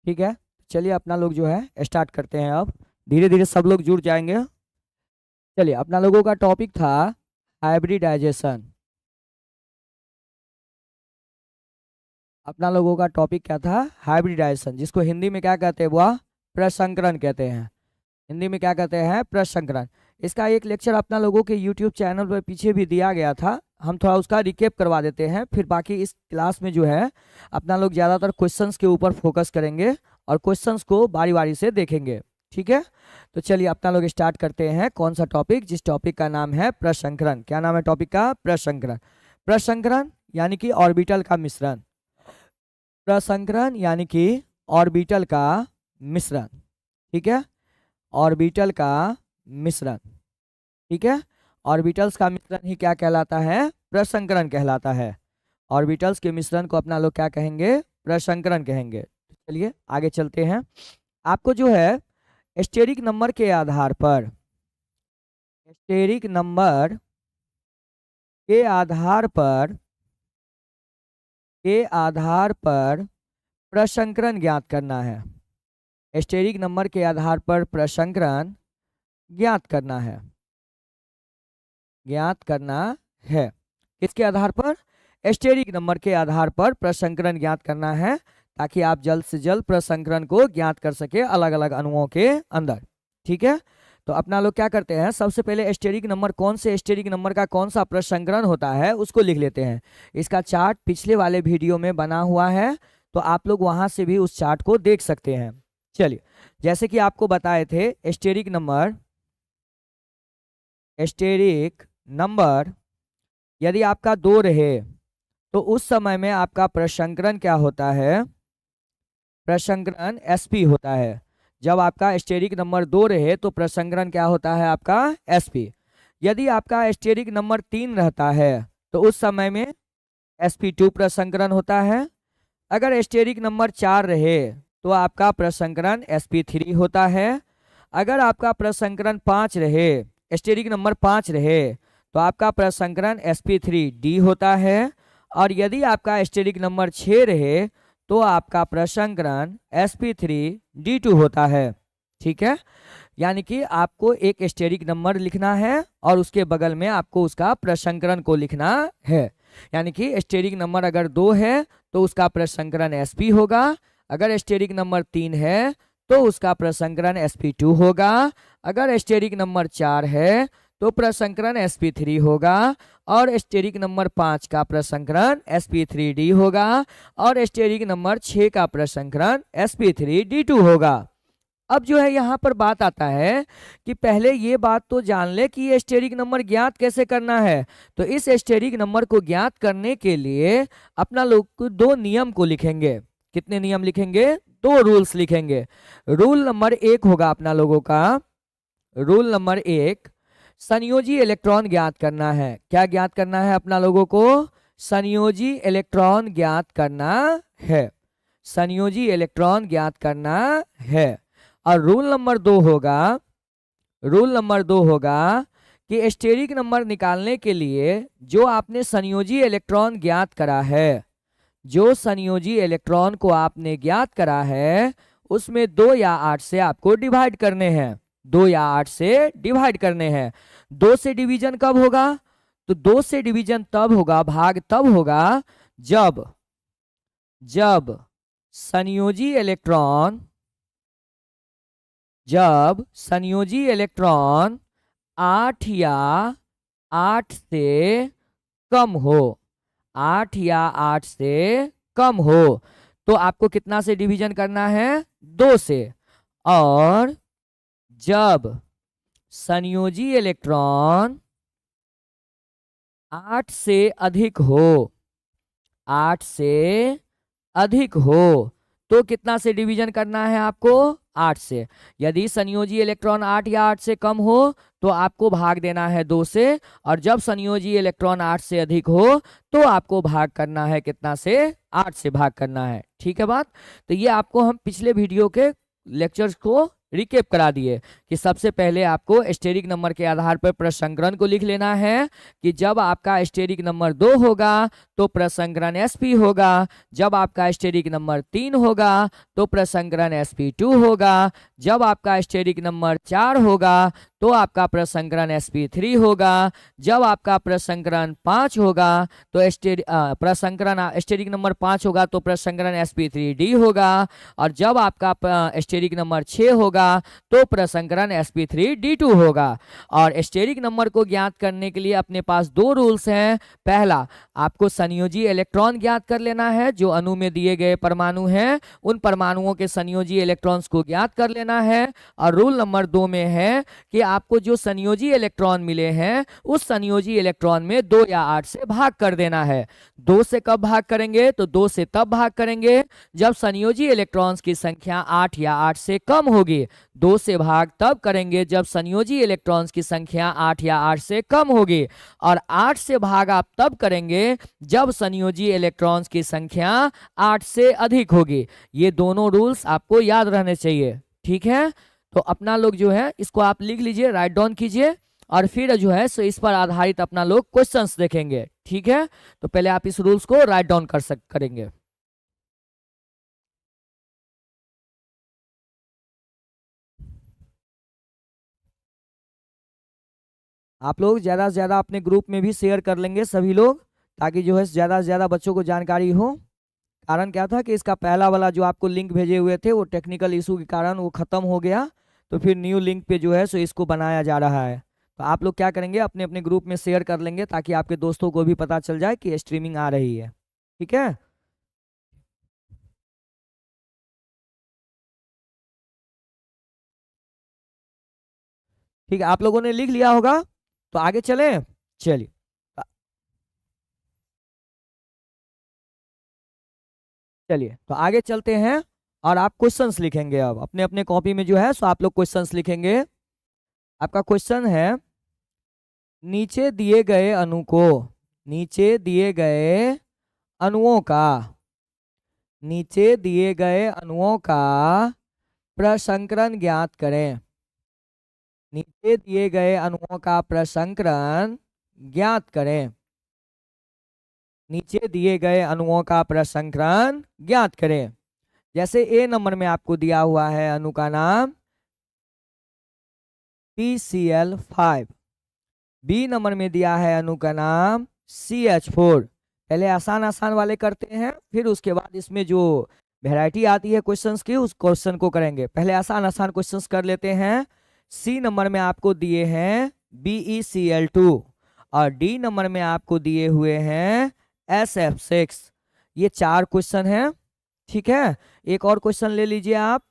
ठीक है, चलिए अपना लोग जो है स्टार्ट करते हैं। अब धीरे धीरे सब लोग जुड़ जाएंगे। चलिए, अपना लोगों का टॉपिक था हाइब्रिडाइजेशन। अपना लोगों का टॉपिक क्या था? हाइब्रिडाइजेशन, जिसको हिंदी में क्या कहते हैं? वह प्रसंकरण कहते हैं। हिंदी में क्या कहते हैं? प्रसंकरण। इसका एक लेक्चर अपना लोगों के यूट्यूब चैनल पर पीछे भी दिया गया था। हम थोड़ा उसका रिकेप करवा देते हैं, फिर बाकी इस क्लास में जो है अपना लोग ज़्यादातर क्वेश्चंस के ऊपर फोकस करेंगे और क्वेश्चंस को बारी बारी से देखेंगे। ठीक है, तो चलिए अपना लोग स्टार्ट करते हैं। कौन सा टॉपिक? जिस टॉपिक का नाम है प्रसंकरण। क्या नाम है टॉपिक का? प्रसंकरण। प्रसंकरण यानी कि ऑर्बिटल का मिश्रण। प्रसंकरण यानी कि ऑर्बिटल का मिश्रण। ठीक है, ऑर्बिटल का मिश्रण। ठीक है, ऑर्बिटल्स का मिश्रण ही क्या कहलाता है? प्रसंकरण कहलाता है। ऑर्बिटल्स के मिश्रण को अपना लोग क्या कहेंगे? प्रसंकरण कहेंगे। चलिए आगे चलते हैं। आपको जो है स्टेरिक नंबर के आधार पर, स्टेरिक नंबर के आधार पर, प्रसंकरण ज्ञात करना है। स्टेरिक नंबर के आधार पर प्रसंकरण ज्ञात करना है। ज्ञात करना है किसके आधार पर? स्टेरिक नंबर के आधार पर प्रसंकरण ज्ञात करना है, ताकि आप जल्द से जल्द प्रसंकरण को ज्ञात कर सके अलग अलग अणुओं के अंदर। ठीक है, तो अपना लोग क्या करते हैं, सबसे पहले स्टेरिक नंबर, कौन से स्टेरिक नंबर का कौन सा प्रसंकरण होता है उसको लिख लेते हैं। इसका चार्ट पिछले वाले वीडियो में बना हुआ है, तो आप लोग वहां से भी उस चार्ट को देख सकते हैं। चलिए, जैसे कि आपको बताए थे, स्टेरिक नंबर यदि आपका 2 रहे तो उस समय में आपका प्रसंकरण क्या होता है? प्रसंकरण sp होता है। जब आपका स्टेरिक नंबर 2 रहे तो प्रसंकरण क्या होता है? आपका sp। यदि आपका स्टेरिक नंबर 3 रहता है तो उस समय में sp2 प्रसंकरण होता है। अगर स्टेरिक नंबर 4 रहे तो आपका प्रसंकरण sp3 होता है। अगर आपका प्रसंकरण 5 रहे, स्टेरिक नंबर 5 रहे, तो आपका प्रसंकरण sp3d होता है। और यदि आपका स्टेरिक नंबर 6 रहे तो आपका प्रसंकरण sp3d2 होता है। ठीक है, यानी कि आपको एक स्टेरिक नंबर लिखना है और उसके बगल में आपको उसका प्रसंकरण को लिखना है। यानी कि स्टेरिक नंबर अगर 2 है तो उसका प्रसंकरण sp होगा। अगर स्टेरिक नंबर 3 है तो उसका प्रसंकरण sp2 होगा। अगर स्टेरिक नंबर 4 है तो प्रसंकरण sp3 होगा। और स्टेरिक नंबर 5 का प्रसंकरण sp3d होगा। और स्टेरिक नंबर 6 का प्रसंकरण sp3d2 होगा। अब जो है यहाँ पर बात आता है कि पहले ये बात तो जान ले कि ये स्टेरिक नंबर ज्ञात कैसे करना है। तो इस स्टेरिक नंबर को ज्ञात करने के लिए अपना लोग 2 नियम को लिखेंगे। कितने नियम लिखेंगे? 2 रूल्स लिखेंगे। रूल नंबर 1 होगा अपना लोगों का, रूल नंबर 1, संयोजी इलेक्ट्रॉन ज्ञात करना है। क्या ज्ञात करना है अपना लोगों को? संयोजी इलेक्ट्रॉन ज्ञात करना है। संयोजी इलेक्ट्रॉन ज्ञात करना है। और रूल नंबर 2 होगा, रूल नंबर 2 होगा कि स्टेरिक नंबर निकालने के लिए जो आपने संयोजी इलेक्ट्रॉन ज्ञात करा है, जो संयोजी इलेक्ट्रॉन को आपने ज्ञात करा है, उसमें 2 या 8 से आपको डिवाइड करने हैं। 2 या 8 से डिवाइड करने हैं। 2 से डिवीजन कब होगा? तो 2 से डिवीजन तब होगा, भाग तब होगा जब जब संयोजी इलेक्ट्रॉन जब संयोजी इलेक्ट्रॉन 8 या 8 से कम हो। 8 या 8 से कम हो तो आपको कितना से डिवीजन करना है? 2 से। और जब संयोजी इलेक्ट्रॉन 8 से अधिक हो, 8 से अधिक हो तो कितना से डिवीजन करना है आपको? 8 से। यदि संयोजी इलेक्ट्रॉन 8 या 8 से कम हो तो आपको भाग देना है 2 से। और जब संयोजी इलेक्ट्रॉन 8 से अधिक हो तो आपको भाग करना है कितना से? 8 से भाग करना है। ठीक है बात? तो ये आपको हम पिछले वीडियो के लेक्चर्स को रिकेप करा दिए कि सबसे पहले आपको स्टेरिक नंबर के आधार पर प्रसंकरण को लिख लेना है कि जब आपका स्टेरिक नंबर 2 होगा तो प्रसंकरण sp होगा, जब आपका स्टेरिक नंबर 3 होगा तो प्रसंकरण sp2 होगा, जब आपका स्टेरिक नंबर 4 होगा तो आपका प्रसंकरण sp3 होगा, जब आपका प्रसंकरण 5 होगा तो प्रसंकरण स्टेरिक नंबर 5 होगा तो प्रसंकरण sp3d होगा, और जब आपका स्टेरिक नंबर 6 होगा तो प्रसंकरण sp3d2 होगा। और स्टेरिक नंबर को ज्ञात करने के लिए अपने पास दो रूल्स हैं। पहला, आपको संयोजी इलेक्ट्रॉन ज्ञात कर लेना है, जो अणु में दिए गए परमाणु हैं उन परमाणुओं के संयोजी इलेक्ट्रॉन्स को ज्ञात कर लेना है। और रूल नंबर 2 में है कि आपको जो संयोजी इलेक्ट्रॉन मिले हैं उस संयोजी इलेक्ट्रॉन में 2 या 8 से भाग कर देना है। 2 से कब भाग करेंगे? तो 2 से तब भाग करेंगे जब संयोजी इलेक्ट्रॉन्स की संख्या 8 या 8 से कम होगी। 2 से भाग तब करेंगे जब संयोजी इलेक्ट्रॉन्स की संख्या 8 या 8 से कम होगी, और 8 से भाग आप तब करेंगे जब संयोजी इलेक्ट्रॉन्स की संख्या 8 से अधिक होगी। ये दोनों रूल्स आपको याद रहने चाहिए, ठीक है। तो अपना लोग जो है इसको आप लिख लीजिए, राइट डाउन कीजिए, और फिर जो है सो इस पर आधारित अपना लोग क्वेश्चंस देखेंगे, ठीक है। तो पहले आप इस रूल्स को राइट डाउन करेंगे। आप लोग ज़्यादा से ज़्यादा अपने ग्रुप में भी शेयर कर लेंगे सभी लोग, ताकि जो है ज़्यादा से ज़्यादा बच्चों को जानकारी हो। कारण क्या था कि इसका पहला वाला जो आपको लिंक भेजे हुए थे वो टेक्निकल इशू के कारण वो ख़त्म हो गया, तो फिर न्यू लिंक पे जो है सो इसको बनाया जा रहा है। तो आप लोग क्या करेंगे, अपने अपने ग्रुप में शेयर कर लेंगे ताकि आपके दोस्तों को भी पता चल जाए कि स्ट्रीमिंग आ रही है, ठीक है। ठीक है, आप लोगों ने लिख लिया होगा, तो आगे चले। चलिए, तो आगे चलते हैं और आप क्वेश्चंस लिखेंगे। अब अपने अपने कॉपी में जो है सो आप लोग क्वेश्चंस लिखेंगे। आपका क्वेश्चन है, नीचे दिए गए अणु को, नीचे दिए गए अणुओं का, नीचे दिए गए अणुओं का प्रसंकरण ज्ञात करें। नीचे दिए गए अणुओं का प्रसंकरण ज्ञात करें। नीचे दिए गए अणुओं का प्रसंकरण ज्ञात करें। जैसे ए नंबर में आपको दिया हुआ है अणु का नाम PCl5, बी नंबर में दिया है अणु का नाम CH4। पहले आसान आसान वाले करते हैं, फिर उसके बाद इसमें जो वैरायटी आती है क्वेश्चंस की उस क्वेश्चन को करेंगे। पहले आसान आसान क्वेश्चंस कर लेते हैं। सी नंबर में आपको दिए हैं BeCl2, और डी नंबर में आपको दिए हुए हैं SF6। ये 4 क्वेश्चन हैं, ठीक है। एक और क्वेश्चन ले लीजिए आप,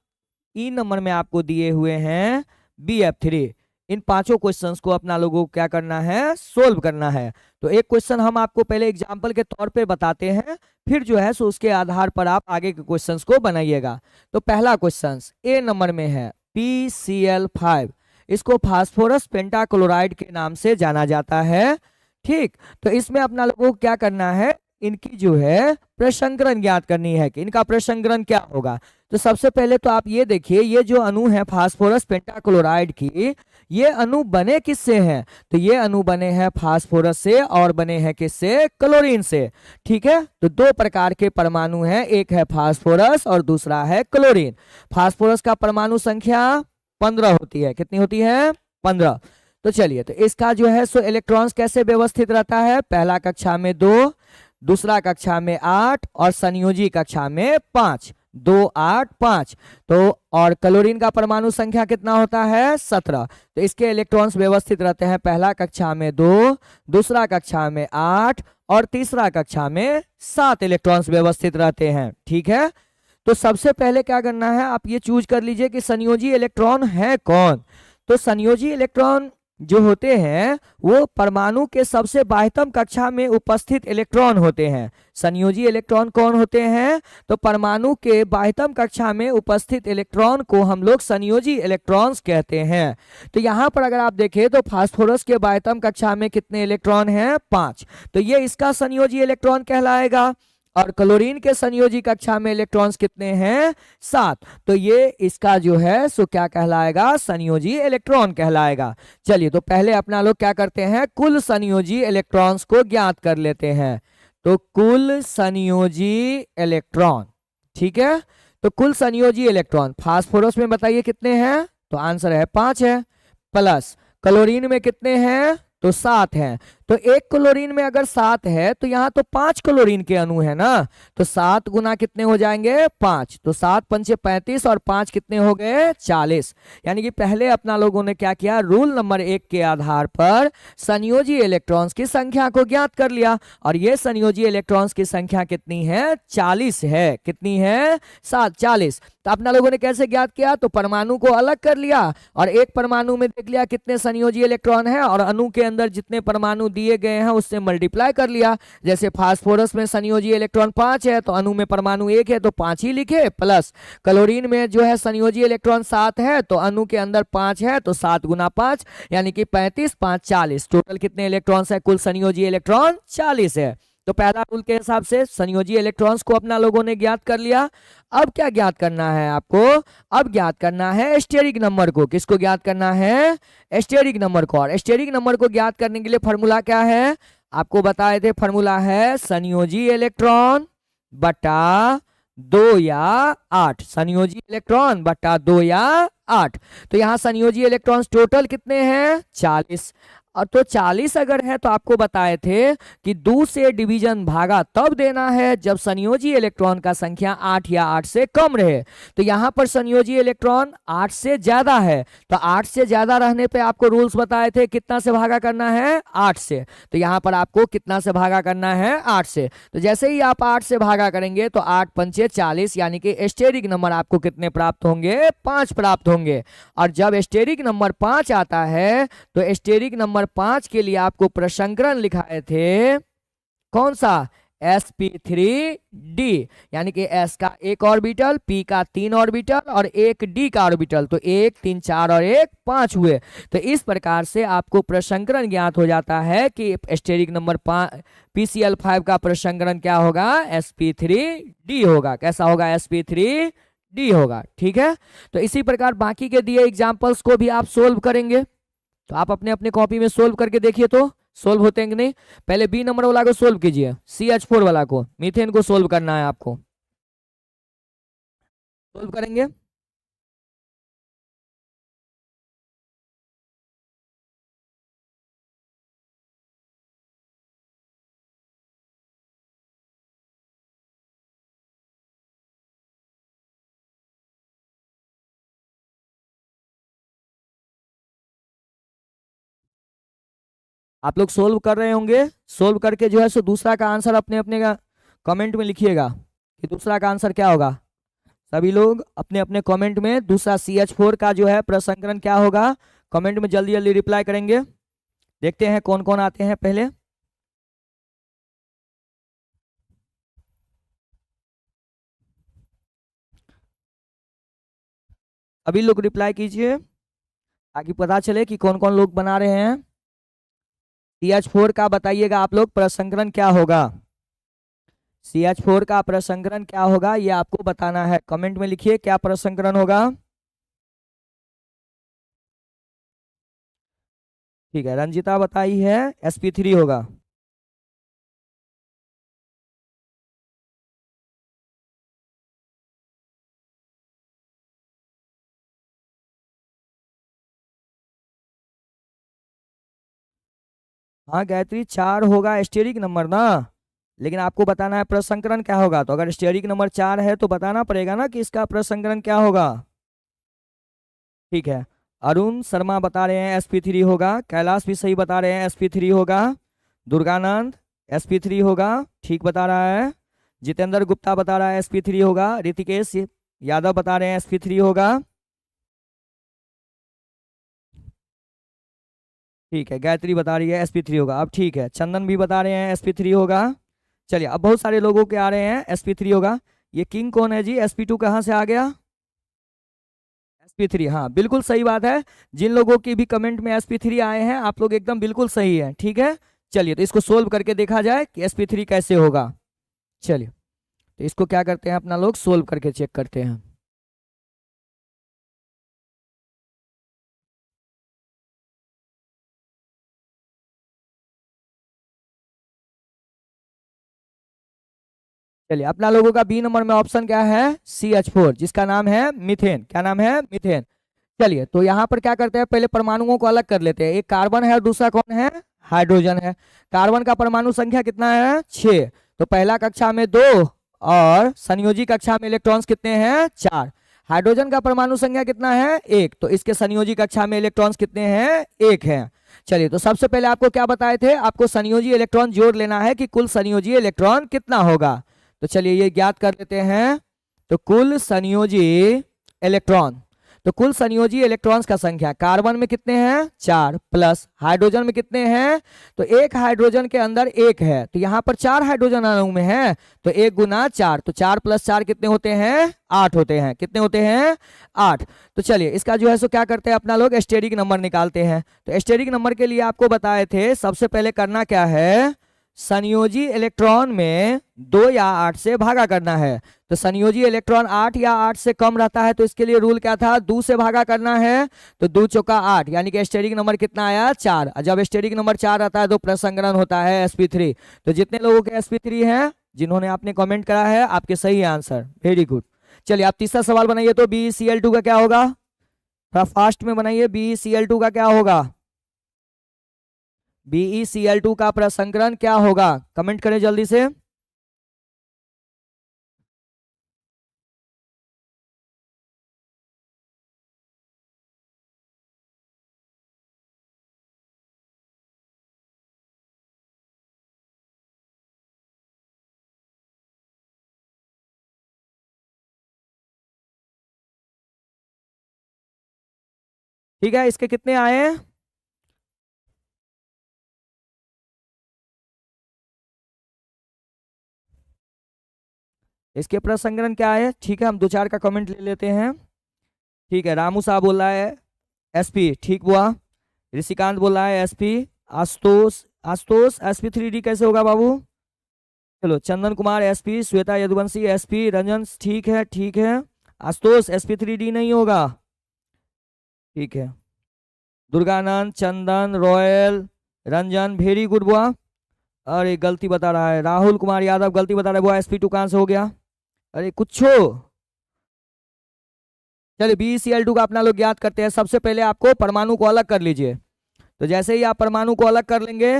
ई नंबर में आपको दिए हुए हैं BF3। इन 5 क्वेश्चंस को अपना लोगों को क्या करना है, सोल्व करना है। तो एक क्वेश्चन हम आपको पहले एग्जाम्पल के तौर पे बताते हैं, फिर जो है सो उसके आधार पर आप आगे के क्वेश्चंस को बनाइएगा। तो पहला क्वेश्चन ए नंबर में है PCl5, इसको फास्फोरस पेंटाक्लोराइड के नाम से जाना जाता है, ठीक। तो इसमें अपना लोगों को क्या करना है, इनकी जो है प्रसंकरण ज्ञात करनी है कि इनका प्रसंकरण क्या होगा। तो सबसे पहले तो आप ये देखिए, ये जो अणु है फास्फोरस पेंटाक्लोराइड की, ये अणु बने किससे हैं? तो ये अणु बने हैं फास्फोरस से और बने हैं किससे, क्लोरीन से, ठीक है। तो 2 प्रकार के परमाणु हैं, एक है फास्फोरस और दूसरा है क्लोरीन। फास्फोरस का परमाणु संख्या 15 होती है, कितनी होती है, 15। तो चलिए, तो इसका जो है सो इलेक्ट्रॉन्स कैसे व्यवस्थित रहता है, पहला कक्षा में 2, दूसरा कक्षा में 8 और संयोजी कक्षा में 5, 2 8 5। तो और क्लोरीन का परमाणु संख्या कितना होता है, 17। तो इसके इलेक्ट्रॉन्स व्यवस्थित रहते हैं पहला कक्षा में 2, दूसरा कक्षा में 8 और तीसरा कक्षा में 7 इलेक्ट्रॉन्स व्यवस्थित रहते हैं, ठीक है। तो सबसे पहले क्या करना है, आप ये चूज कर लीजिए कि संयोजी इलेक्ट्रॉन है कौन। तो संयोजी इलेक्ट्रॉन जो होते हैं वो परमाणु के सबसे बाह्यतम कक्षा में उपस्थित इलेक्ट्रॉन होते हैं। संयोजी इलेक्ट्रॉन कौन होते हैं, तो परमाणु के बाह्यतम कक्षा में उपस्थित इलेक्ट्रॉन को हम लोग संयोजी इलेक्ट्रॉन्स कहते हैं। तो यहाँ पर अगर आप देखें तो फास्फोरस के बाह्यतम कक्षा में कितने इलेक्ट्रॉन हैं, 5। तो ये इसका संयोजी इलेक्ट्रॉन कहलाएगा। और क्लोरीन के संयोजी कक्षा में इलेक्ट्रॉन्स कितने हैं? 7। तो ये इसका जो है सो क्या कहलाएगा? संयोजी इलेक्ट्रॉन कहलाएगा। चलिए, तो पहले अपना लोग क्या करते हैं, कुल संयोजी इलेक्ट्रॉन्स को ज्ञात कर लेते हैं। तो कुल संयोजी इलेक्ट्रॉन, ठीक है, तो कुल संयोजी इलेक्ट्रॉन फास्फोरस में बताइए कितने हैं? तो आंसर है 5 है। प्लस क्लोरीन में कितने हैं? तो 7 हैं। तो एक क्लोरीन में अगर 7 है तो यहाँ तो 5 क्लोरीन के अणु है ना, तो 7 गुना कितने हो जाएंगे? 5। तो 7 पंचे 35 और 5 कितने हो गए? 40। यानी कि पहले अपना लोगों ने क्या किया, रूल नंबर 1 के आधार पर संयोजी इलेक्ट्रॉन्स की संख्या को ज्ञात कर लिया। और ये संयोजी इलेक्ट्रॉन्स की संख्या कितनी है? 40 है। कितनी है? 40। तो अपना लोगों ने कैसे ज्ञात किया? तो परमाणु को अलग कर लिया और एक परमाणु में देख लिया कितने संयोजी इलेक्ट्रॉन है, और अणु के अंदर जितने परमाणु दिए गए हैं उससे मल्टीप्लाई कर लिया। जैसे फास्फोरस में संयोजी इलेक्ट्रॉन 5 है तो अणु में परमाणु 1 है तो 5 ही लिखे, प्लस क्लोरीन में जो है संयोजी इलेक्ट्रॉन 7 है तो अणु के अंदर 5 है तो 7 गुना 5 यानी कि 35, 5 40। टोटल कितने इलेक्ट्रॉन्स है? कुल संयोजी इलेक्ट्रॉन 40 है। तो पहला रूल के हिसाब से संयोजी इलेक्ट्रॉन्स को अपना लोगों ने ज्ञात कर लिया। अब क्या ज्ञात करना है आपको? अब ज्ञात करना है स्टेरिक नंबर को। किसको ज्ञात करना है? स्टेरिक नंबर को। और स्टेरिक नंबर को ज्ञात करने के लिए फॉर्मूला क्या है? आपको बताए थे, फॉर्मूला है संयोजी इलेक्ट्रॉन बटा 2 या 8। संयोजी इलेक्ट्रॉन बटा 2 या 8। तो यहाँ संयोजी इलेक्ट्रॉन्स टोटल कितने हैं? 40। और तो 40 अगर है तो आपको बताए थे कि 2 से डिवीजन भागा तब देना है जब संयोजी इलेक्ट्रॉन का संख्या 8 या 8 से कम रहे। तो यहाँ पर संयोजी इलेक्ट्रॉन 8 से ज्यादा है, तो 8 से ज्यादा रहने पे आपको रूल्स बताए थे कितना से भागा करना है? 8 से। तो यहाँ पर आपको कितना से भागा करना है? 8 से। तो जैसे ही आप 8 से भागा करेंगे तो 8 पंचे 40 यानी कि स्टेरिक नंबर आपको कितने प्राप्त होंगे? 5 प्राप्त होंगे। और जब स्टेरिक नंबर 5 आता है तो स्टेरिक नंबर 5 के लिए आपको प्रसंकरण लिखाए थे कौन सा? sp3d, यानी कि s का 1 ऑर्बिटल, p का 3 ऑर्बिटल और एक d का ऑर्बिटल। तो 1 3 4 और 1 5 हुए। तो इस प्रकार से आपको प्रसंकरण ज्ञात हो जाता है कि स्टेरिक नंबर 5 PCl5 का प्रसंकरण क्या होगा? sp3d होगा। कैसा होगा? sp3d होगा। ठीक है, तो इसी प्रकार बाकी के दिए एग्जाम्पल्स को भी आप सोल्व करेंगे। तो आप अपने अपने कॉपी में सोल्व करके देखिए तो सोल्व होते हैं कि नहीं। पहले बी नंबर वाला को सोल्व कीजिए, CH4 वाला को, मीथेन को सोल्व करना है आपको। सोल्व करेंगे। आप लोग सोल्व कर रहे होंगे। सोल्व करके जो है सो दूसरा का आंसर अपने अपने का कमेंट में लिखिएगा कि दूसरा का आंसर क्या होगा। सभी लोग अपने अपने कमेंट में दूसरा CH4 का जो है प्रसंकरण क्या होगा, कमेंट में जल्दी जल्दी रिप्लाई करेंगे। देखते हैं कौन कौन आते हैं पहले। अभी लोग रिप्लाई कीजिए ताकि पता चले कि कौन कौन लोग बना रहे हैं। CH4 का बताइएगा आप लोग प्रसंकरण क्या होगा। CH4 का प्रसंकरण क्या होगा ये आपको बताना है। कमेंट में लिखिए क्या प्रसंकरण होगा। ठीक है, रंजिता बताई है sp3 होगा। हाँ गायत्री, 4 होगा स्टेरिक नंबर ना, लेकिन आपको बताना है प्रसंकरण क्या होगा। तो अगर स्टेरिक नंबर 4 है तो बताना पड़ेगा ना कि इसका प्रसंकरण क्या होगा। ठीक है, अरुण शर्मा बता रहे हैं sp3 होगा। कैलाश भी सही बता रहे हैं sp3 होगा। दुर्गानंद sp3 होगा, ठीक बता रहा है। जितेंद्र गुप्ता बता रहा है sp3 होगा। ऋतिकेश यादव बता रहे हैं sp3 होगा। ठीक है, गायत्री बता रही है sp3 होगा। अब ठीक है, चंदन भी बता रहे हैं sp3 होगा। चलिए, अब बहुत सारे लोगों के आ रहे हैं sp3 होगा। ये किंग कौन है जी? sp2 कहाँ से आ गया? sp3, हाँ बिल्कुल सही बात है। जिन लोगों की भी कमेंट में sp3 आए हैं आप लोग एकदम बिल्कुल सही है। ठीक है, चलिए तो इसको सोल्व करके देखा जाए कि sp3 कैसे होगा। चलिए। तो इसको क्या करते हैं अपना लोग, सोल्व करके चेक करते हैं। चलिए, अपना लोगों का बी नंबर में ऑप्शन क्या है, CH4, जिसका नाम है मीथेन। क्या नाम है, मीथेन। चलिए, तो यहाँ पर क्या करते हैं, पहले परमाणुओं को अलग कर लेते हैं। एक कार्बन है और दूसरा कौन है, हाइड्रोजन है। कार्बन का परमाणु संख्या कितना है, 6। तो पहला कक्षा में 2 और संयोजी कक्षा में इलेक्ट्रॉन्स कितने हैं, 4। हाइड्रोजन का परमाणु संख्या कितना है, 1। तो इसके संयोजी कक्षा में इलेक्ट्रॉन्स कितने हैं, 1 है। चलिए, तो सबसे पहले आपको क्या बताए थे, आपको संयोजी इलेक्ट्रॉन जोड़ लेना है कि कुल संयोजी इलेक्ट्रॉन कितना होगा। तो चलिए ये ज्ञात कर लेते हैं। तो कुल संयोजी इलेक्ट्रॉन, तो कुल संयोजी इलेक्ट्रॉन्स का संख्या, कार्बन में कितने हैं, 4, प्लस हाइड्रोजन में कितने हैं, तो एक हाइड्रोजन के अंदर 1 है, तो यहाँ पर 4 हाइड्रोजन अणु में है, तो 1 गुना 4, तो 4 + 4 कितने होते हैं, 8 होते हैं। कितने होते हैं, 8। तो चलिए इसका जो है सो क्या करते हैं अपना लोग, स्टेरिक नंबर निकालते हैं। तो स्टेरिक नंबर के लिए आपको बताए थे, सबसे पहले करना क्या है, संयोजी इलेक्ट्रॉन में 2 या 8 से भागा करना है। तो संयोजी इलेक्ट्रॉन 8 या 8 से कम रहता है, तो इसके लिए रूल क्या था, 2 से भागा करना है। तो 2 चौका 8, यानी कि स्टेरिक नंबर कितना आया, 4। जब स्टेरिक नंबर 4 आता है तो प्रसंगरण होता है sp3। तो जितने लोगों के sp3 हैं, जिन्होंने आपने कमेंट करा है, आपके सही आंसर, वेरी गुड। चलिए आप तीसरा सवाल बनाइए। तो BeCl2 का क्या होगा, थोड़ा फास्ट में बनाइए। BeCl2 का क्या होगा, BeCl2 का प्रसंकरण क्या होगा, कमेंट करें जल्दी से। ठीक है, इसके कितने आए हैं, इसके प्रसंकरण क्या है। ठीक है, हम 2-4 का कमेंट ले लेते हैं। ठीक है, रामू साहब बोल रहा है SP, ठीक हुआ। ऋषिकांत बोल रहा है SP। आशुतोष, आशुतोष sp3d कैसे होगा बाबू। चलो, चंदन कुमार SP, श्वेता यदुवंशी SP, रंजन, ठीक है ठीक है। आशुतोष sp3d नहीं होगा, ठीक है। दुर्गानंद, चंदन, रॉयल, रंजन, वेरी गुड बुआ। अरे गलती बता रहा है, राहुल कुमार यादव गलती बता रहा है बुआ, sp2 कहां से हो गया, अरे कुछ हो। चलिए BeCl2 का अपना लोग याद करते हैं। सबसे पहले आपको परमाणु को अलग कर लीजिए। तो जैसे ही आप परमाणु को अलग कर लेंगे,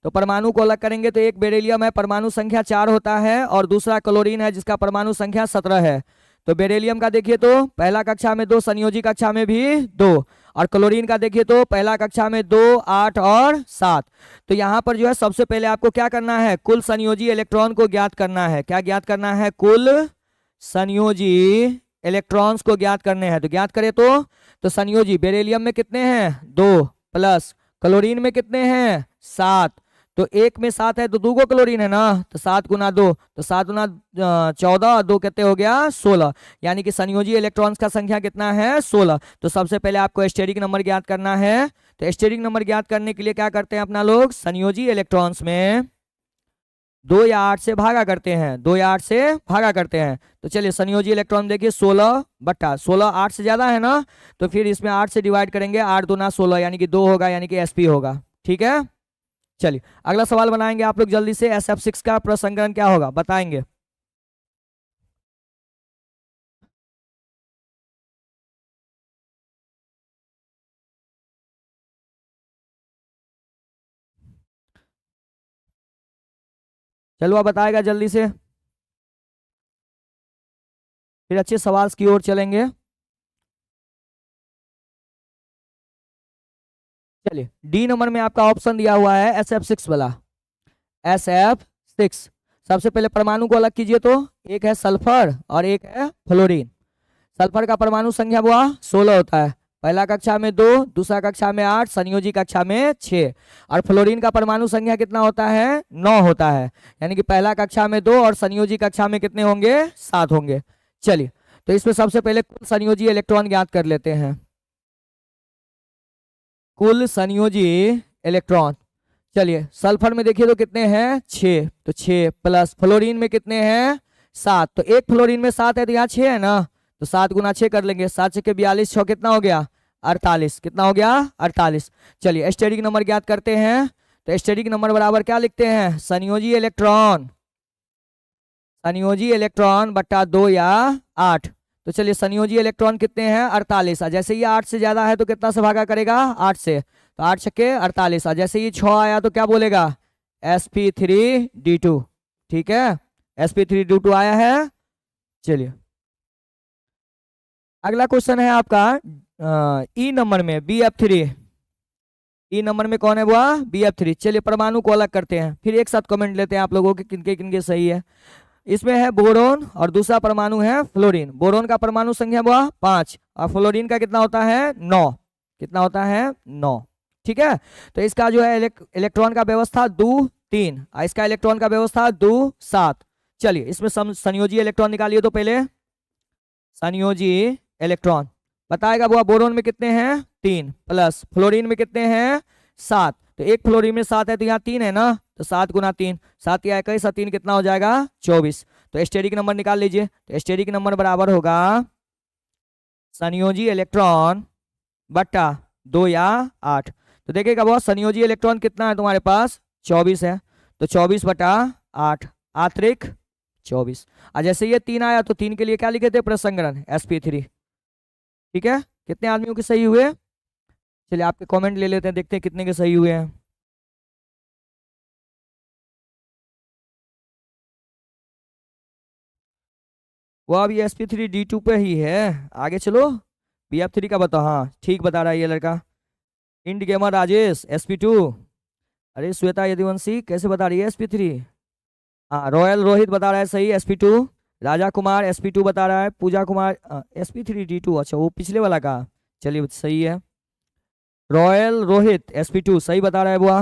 तो परमाणु को अलग करेंगे तो एक बेरिलियम है, परमाणु संख्या 4 होता है, और दूसरा क्लोरीन है जिसका परमाणु संख्या 17 है। तो बेरिलियम का देखिए तो पहला कक्षा में 2, संयोजी कक्षा में भी 2, और क्लोरीन का देखिए तो पहला कक्षा में 2, 8 और 7। तो यहाँ पर जो है सबसे पहले आपको क्या करना है, कुल संयोजी इलेक्ट्रॉन को ज्ञात करना है। क्या ज्ञात करना है, कुल संयोजी इलेक्ट्रॉन्स को ज्ञात करने हैं। तो ज्ञात करें तो संयोजी बेरिलियम में कितने हैं, 2, प्लस क्लोरीन में कितने हैं, 7। तो 1 में 7 है तो 2 को क्लोरीन है ना, तो 7 गुना 2, तो 7 गुना 14 और 2 कितने हो गया, 16। यानी कि संयोजी इलेक्ट्रॉन्स का संख्या कितना है, 16। तो सबसे पहले आपको स्टेरिक नंबर ज्ञात करना है। तो स्टेरिक नंबर ज्ञात करने के लिए क्या करते हैं अपना लोग, संयोजी इलेक्ट्रॉन्स में 2 या 8 से भागा करते हैं, 2 या 8 से भागा करते हैं। तो चलिए संयोजी इलेक्ट्रॉन देखिए 16/16, 8 से ज्यादा है ना, तो फिर इसमें 8 से डिवाइड करेंगे, 8 दूना 16, यानी कि 2 होगा, यानी कि sp होगा। ठीक है, चलिए अगला सवाल बनाएंगे आप लोग जल्दी से। SF6 का प्रसंकरण क्या होगा बताएंगे। चलो आप बताएगा जल्दी से, फिर अच्छे सवाल की ओर चलेंगे। चलिए डी नंबर में आपका ऑप्शन दिया हुआ है SF6 वाला, SF6। सबसे पहले परमाणु को अलग कीजिए। तो एक है सल्फर और एक है फ्लोरीन। सल्फर का परमाणु संख्या हुआ 16 होता है, पहला कक्षा में 2, दूसरा कक्षा में 8, संयोजी कक्षा में 6। और फ्लोरीन का परमाणु संख्या कितना होता है, 9 होता है, यानी कि पहला कक्षा में 2 और संयोजी कक्षा में कितने होंगे, 7 होंगे। चलिए तो इसमें सबसे पहले कुल संयोजी इलेक्ट्रॉन ज्ञात कर लेते हैं। कुल संयोजी इलेक्ट्रॉन, चलिए सल्फर में देखिए तो कितने हैं, 6, तो 6 प्लस फ्लोरीन में कितने हैं, 7, तो एक फ्लोरीन में 7 है तो यहाँ 6 है ना, तो 7 गुना 6 कर लेंगे, 7 6 42, 6 कितना हो गया 48, कितना हो गया 48। चलिए स्टेरिक नंबर ज्ञात करते हैं, तो स्टेरिक नंबर बराबर क्या लिखते हैं, संयोजी इलेक्ट्रॉन, संयोजी इलेक्ट्रॉन बट्टा 2 या 8। तो चलिए संयोजी इलेक्ट्रॉन कितने हैं 48, जैसे ये 8 से ज्यादा है तो कितना से भागा करेगा 8 से, तो 8 छक्के 48, जैसे ये 6 आया तो क्या बोलेगा sp3d2, ठीक है sp3d2 आया है। चलिए अगला क्वेश्चन है आपका ई नंबर में bf3, ई नंबर में कौन है वो bf3। चलिए परमाणु को अलग करते हैं, फिर एक साथ कमेंट लेते हैं आप लोगों के किनके किनके सही है। इसमें है बोरोन और दूसरा परमाणु है फ्लोरीन। बोरोन का परमाणु संख्या वो 5 और फ्लोरीन का कितना होता है 9, कितना होता है 9, ठीक है। तो इसका जो है इलेक्ट्रॉन का व्यवस्था 2 3, इसका इलेक्ट्रॉन का व्यवस्था 2 7। चलिए इसमें संयोजी इलेक्ट्रॉन निकालिए, तो पहले संयोजी इलेक्ट्रॉन बताएगा वो बोरोन में कितने हैं 3 प्लस फ्लोरीन में कितने हैं 7, तो एक फ्लोरीन में 7 है तो यहाँ 3 है ना, तो 7 गुना 3, 7 या 21 3 कितना हो जाएगा 24। तो स्टेरिक नंबर निकाल लीजिए, तो स्टेरिक नंबर बराबर होगा संयोजी इलेक्ट्रॉन बट्टा 2 या 8। तो देखिएगा बहुत संयोजी इलेक्ट्रॉन कितना है तुम्हारे पास 24 है, तो 24 बटा 8 आंतरिक 24। और जैसे ये 3 आया तो 3 के लिए क्या लिखे थे प्रसंगरण sp3, ठीक है। कितने आदमियों के सही हुए, चलिए आपके कमेंट ले लेते हैं, देखते हैं कितने के सही हुए हैं। वो अभी sp3d2 पे ही है, आगे चलो bf3 का बताओ। हाँ ठीक बता रहा है ये लड़का, इंड गेमर राजेश sp2, अरे श्वेता यदुवंशी कैसे बता रही है sp3। हाँ रॉयल रोहित बता रहा है सही sp2, राजा कुमार sp2 बता रहा है, पूजा कुमार sp3d2, अच्छा वो पिछले वाला का, चलिए सही है। रॉयल रोहित sp2 सही बता रहा है बुआ,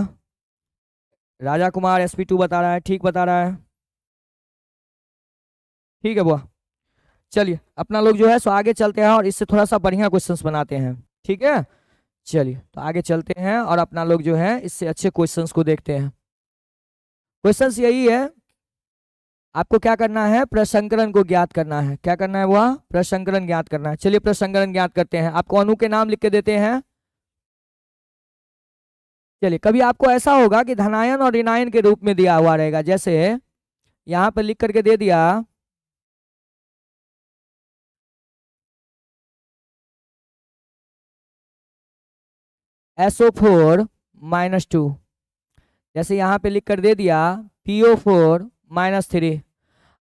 राजा कुमार sp2 बता रहा है, ठीक बता रहा है, ठीक है बुआ। चलिए अपना लोग जो है सो आगे चलते हैं और इससे थोड़ा सा बढ़िया क्वेश्चंस बनाते हैं, ठीक है। चलिए तो आगे चलते हैं और अपना लोग जो है इससे अच्छे क्वेश्चंस को देखते हैं। क्वेश्चंस यही है, आपको क्या करना है प्रसंकरण को ज्ञात करना है, क्या करना है वह प्रसंकरण ज्ञात करना है। चलिए प्रसंकरण ज्ञात करते हैं, आपको अणु के नाम लिख के देते हैं। चलिए कभी आपको ऐसा होगा कि धनायन और ऋणायन के रूप में दिया हुआ रहेगा, जैसे यहाँ पर लिख करके दे दिया SO4 -2, जैसे यहाँ पे लिख कर दे दिया PO4 -3।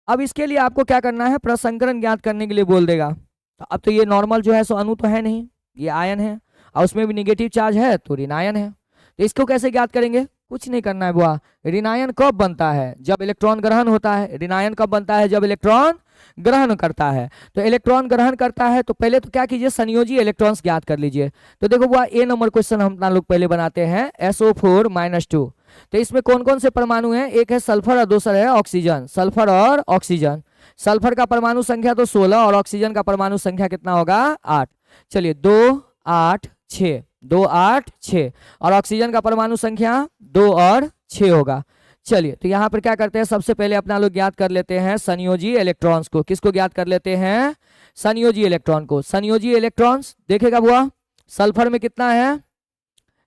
अब इसके लिए आपको क्या करना है प्रसंकरण ज्ञात करने के लिए बोल देगा। तो अब तो ये नॉर्मल जो है सो अणु तो है नहीं, ये आयन है और उसमें भी निगेटिव चार्ज है तो ऋणायन है, तो इसको कैसे ज्ञात करेंगे, कुछ नहीं करना है बुआ। ऋणायन कब बनता है जब इलेक्ट्रॉन ग्रहण होता है, ऋणायन कब बनता है जब इलेक्ट्रॉन ग्रहण करता है। तो इलेक्ट्रॉन ग्रहण करता है तो पहले तो क्या कीजिए संयोजी इलेक्ट्रॉन्स ज्ञात कर लीजिए। तो देखो बुआ ए नंबर क्वेश्चन हम लोग पहले बनाते हैं SO4 -2। तो इसमें कौन कौन से परमाणु हैं, एक है सल्फर और दूसरा है ऑक्सीजन, सल्फर और ऑक्सीजन। सल्फर का परमाणु संख्या तो 16 और ऑक्सीजन का परमाणु संख्या कितना होगा 8। चलिए 2 8 6, 2 8 6 और ऑक्सीजन का परमाणु संख्या 2 और 6 होगा। चलिए तो यहाँ पर क्या करते हैं, सबसे पहले अपना लोग ज्ञात कर लेते हैं संयोजी इलेक्ट्रॉन्स को। किसको ज्ञात कर लेते हैं, संयोजी इलेक्ट्रॉन को। संयोजी इलेक्ट्रॉन्स देखेगा बुआ, सल्फर में कितना है,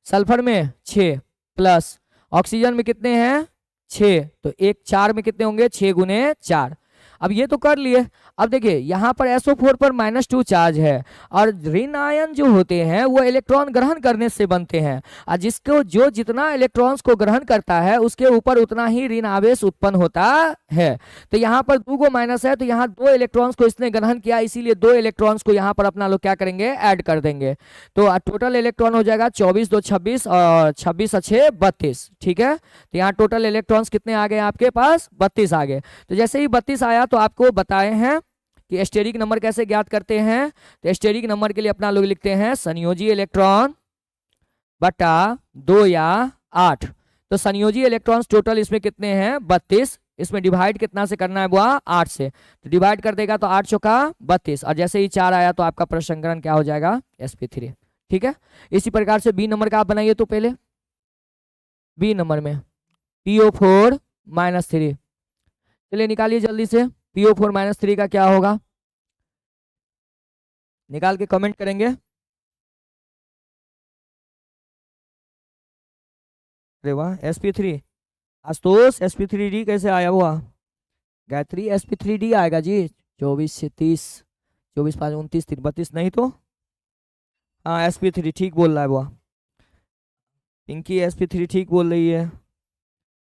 सल्फर में 6 प्लस ऑक्सीजन में कितने हैं 6, तो 1 4 में कितने होंगे 6 गुने 4। अब ये तो कर लिए, अब देखिए यहाँ पर SO4 पर -2 चार्ज है और ऋण आयन जो होते हैं वो इलेक्ट्रॉन ग्रहण करने से बनते हैं, और जिसको जो जितना इलेक्ट्रॉन्स को ग्रहण करता है उसके ऊपर उतना ही ऋण आवेश उत्पन्न होता है। तो यहाँ पर 2 को माइनस है तो यहाँ 2 इलेक्ट्रॉन्स को इसने ग्रहण किया, इसीलिए 2 इलेक्ट्रॉन्स को यहाँ पर अपना लोग क्या करेंगे ऐड कर देंगे। तो टोटल इलेक्ट्रॉन हो जाएगा 24 2 26 और 26 और 6 32, ठीक है। तो यहाँ टोटल इलेक्ट्रॉन्स कितने आ गए आपके पास 32 आ गए। तो जैसे ही 32 आया तो आपको बताए हैं कि स्टेरिक नंबर कैसे ज्ञात करते हैं। तो स्टेरिक नंबर के लिए अपना लोग लिखते हैं संयोजी इलेक्ट्रॉन बटा 2 या 8। तो संयोजी इलेक्ट्रॉन्स टोटल इसमें कितने हैं 32, इसमें डिवाइड कितना से करना है बुआ 8 से, तो डिवाइड कर देगा तो 8 चौका 32 और जैसे ही 4 आया तो आपका प्रसंकरण क्या हो जाएगा sp3, ठीक है। इसी प्रकार से बी नंबर का आप बनाइए। तो पहले बी नंबर में PO4 -3, चलिए निकालिए जल्दी से PO4 माइनस 3 का क्या होगा, निकाल के कमेंट करेंगे। अरे वाह, sp3, आशुतोष sp3d कैसे आया हुआ, गायत्री sp3d आएगा जी, 24 से 30, 24 5 29 3 32 नहीं तो, हाँ sp3 ठीक बोल रहा है वो, पिंकी sp3 ठीक बोल रही है,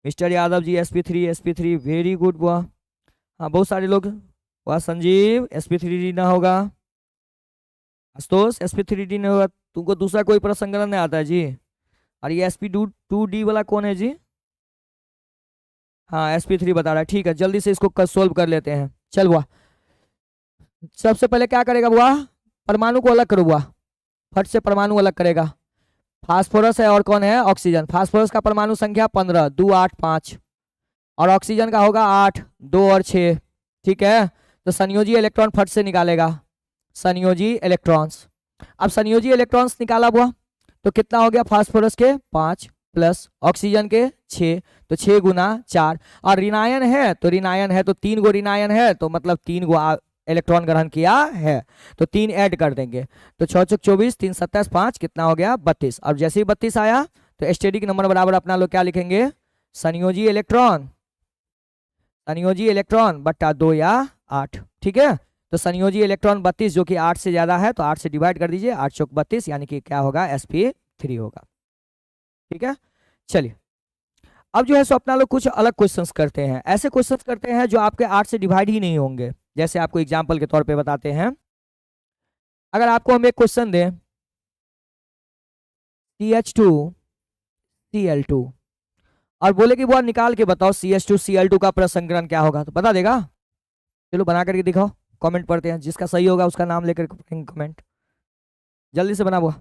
मिस्टर यादव जी sp3 वेरी गुड बुआ, हाँ बहुत सारे लोग, वाह संजीव sp3d ना होगा, आशुतोष sp3d नहीं होगा, तुमको दूसरा कोई प्रसंगरण नहीं आता है जी, और ये sp2d वाला कौन है जी, हाँ sp3 बता रहा है, ठीक है जल्दी से इसको सोल्व कर लेते हैं। चल बुआ, सबसे पहले क्या करेगा बुआ, परमाणु को अलग करो बुआ, फट से परमाणु अलग करेगा, फास्फोरस है और कौन है ऑक्सीजन, फास्फोरस का परमाणु संख्या 15, 2 8 5, और ऑक्सीजन का होगा 8, 2 और 6, ठीक है, तो संयोजी इलेक्ट्रॉन फट से निकालेगा, संयोजी इलेक्ट्रॉन्स, अब संयोजी इलेक्ट्रॉन्स निकाला बुआ तो कितना हो गया, फास्फोरस के 5 प्लस ऑक्सीजन के 6, तो 6 गुना 4, और ऋणायन है तो ऋणायन है तो 3 गो ऋणायन है तो मतलब 3 गो इलेक्ट्रॉन ग्रहण किया है, तो 3 ऐड कर देंगे, तो 6 चौक 24, 3 27 5, कितना हो गया 32, अब जैसे ही 32 आया तो स्टेरिक नंबर बराबर अपना लोग क्या लिखेंगे, संयोजी इलेक्ट्रॉन, संयोजी इलेक्ट्रॉन बट्टा 2 या 8, ठीक है, तो संयोजी इलेक्ट्रॉन 32 जो कि 8 से ज्यादा है तो 8 से डिवाइड कर दीजिए, 8 चौक 32 यानी कि क्या होगा sp3 होगा, ठीक है। चलिए अब जो है सो अपना लोग कुछ अलग क्वेश्चंस करते हैं, ऐसे क्वेश्चंस करते हैं जो आपके 8 से डिवाइड ही नहीं होंगे, जैसे आपको एग्जांपल के तौर पे बताते हैं, अगर आपको हम एक क्वेश्चन दें CH2Cl2 और बोले कि वो निकाल के बताओ CH2Cl2 का प्रसंकरण क्या होगा, तो बता देगा, चलो बना करके दिखाओ, कमेंट पढ़ते हैं, जिसका सही होगा उसका नाम लेकर कमेंट, जल्दी से बना वो,